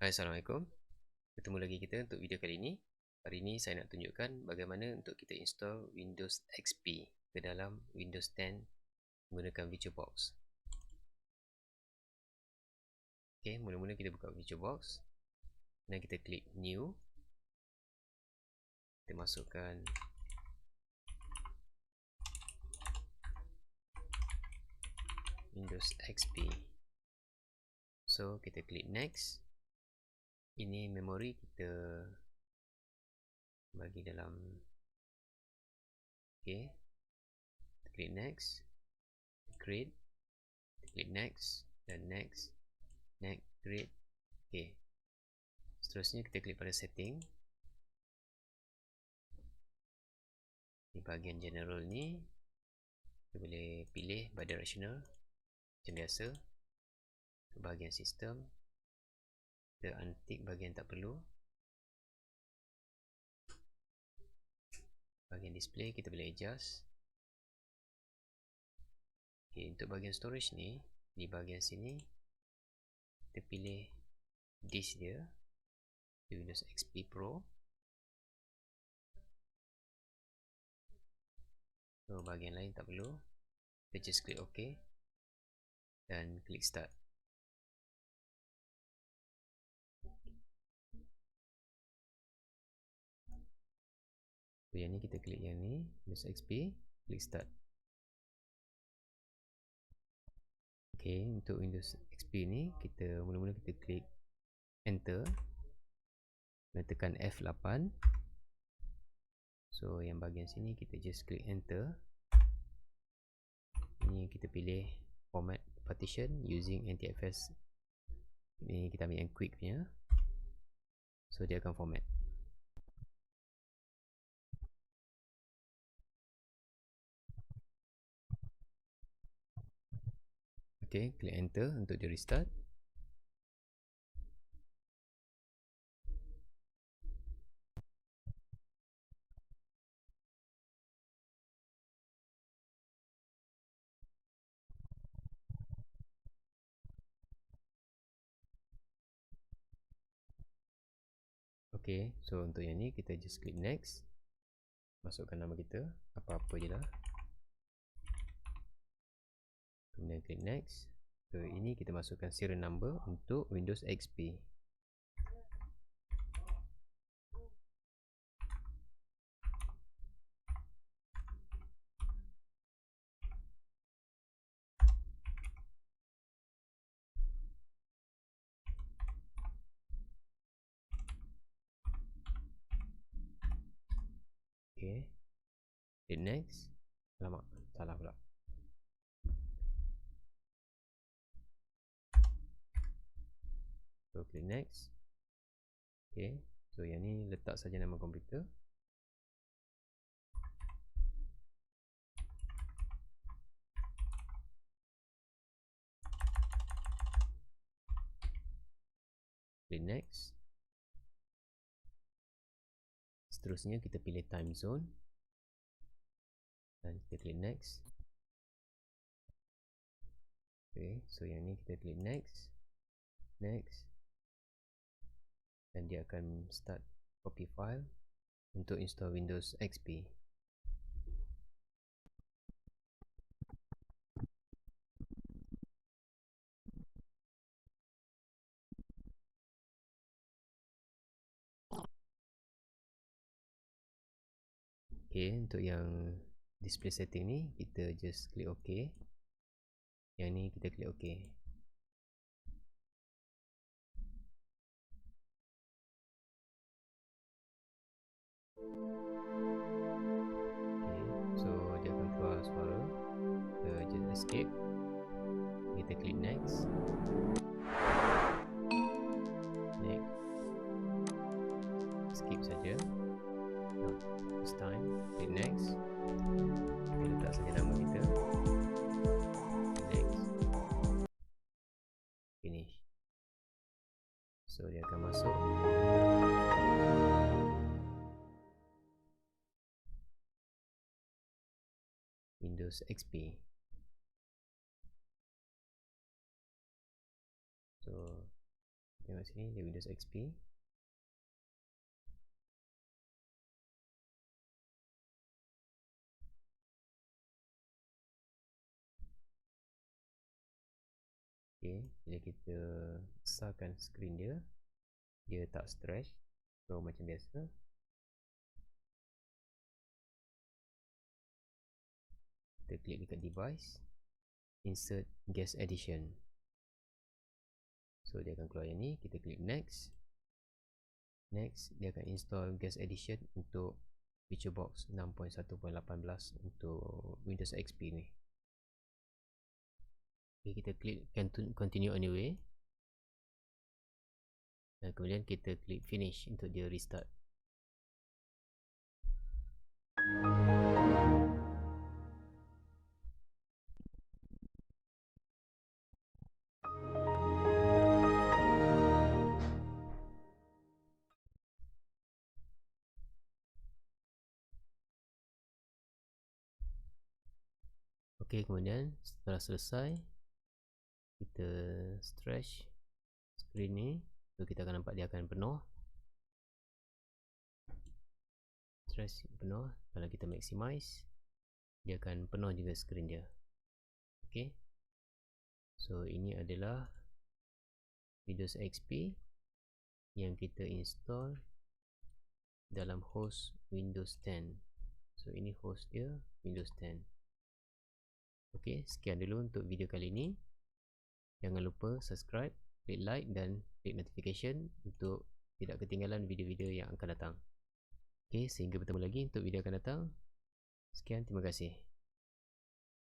Hai, Assalamualaikum. Bertemu lagi kita untuk video kali ini. Hari ini saya nak tunjukkan bagaimana untuk kita install Windows XP ke dalam Windows 10 menggunakan Virtualbox. Okey, mula-mula kita buka Virtualbox dan kita klik New. Kita masukkan Windows XP. So, kita klik Next. Ini memori kita bagi dalam. Okey, kita klik Next, Create, kita klik Next dan Next, Next, Create. Okey, seterusnya kita klik pada Setting. Di bahagian General ni kita boleh pilih bidirectional macam biasa. Ke bahagian Sistem kita untick bahagian tak perlu. Bahagian display kita boleh adjust. Okay, untuk bahagian storage ni, di bahagian sini kita pilih disk dia di Windows XP Pro. So bahagian lain tak perlu. Kita just klik OK dan klik Start. So yang ni kita klik yang ni, Windows XP, klik Start. Okay, untuk Windows XP ni kita mula-mula kita klik Enter dan tekan F8. So yang bahagian sini kita just klik Enter. Ini kita pilih Format Partition using NTFS. Ini kita ambil yang quick punya. So dia akan format. Okay, klik Enter untuk di restart. Okay, so untuk yang ni kita just klik Next. Masukkan nama kita, apa-apa je lah. Kemudian klik Next. So ini kita masukkan serial number untuk Windows XP. Okay, klik Next. Alamak, salah pula. So klik Next. Okay, so yang ni letak saja nama komputer. Klik Next. Seterusnya kita pilih time zone dan kita klik Next. Okay, so yang ni kita klik Next, Next, dan dia akan start copy file untuk install Windows XP. Okay, untuk yang display setting ni kita just klik OK. Yang ni kita klik OK. Okay, so dia akan keluar suara. Kita just escape. Kita klik Next, Next, skip saja. No, this time klik Next. Kita letak saja nama kita. Next, finish. So dia akan masuk Windows XP. So Tengok sini, dia Windows XP. Okay, bila kita besarkan skrin dia, dia tak stretch, so macam biasa. Kita klik dekat device, insert guest edition. So dia akan keluar yang ni, kita klik next. Next, dia akan install guest edition untuk Virtualbox 6.1.18 untuk Windows XP ni. Okay, kita klik continue anyway. Dan kemudian kita klik finish untuk dia restart. Ok, kemudian setelah selesai, kita stretch skrin ni, so kita akan nampak dia akan penuh. Stretch penuh, kalau kita maximize, dia akan penuh juga skrin dia. Ok, so ini adalah Windows XP yang kita install dalam host Windows 10. So ini host dia, Windows 10. Ok, sekian dulu untuk video kali ini. Jangan lupa subscribe, klik like dan klik notification untuk tidak ketinggalan video-video yang akan datang. Ok, sehingga bertemu lagi untuk video akan datang. Sekian, terima kasih.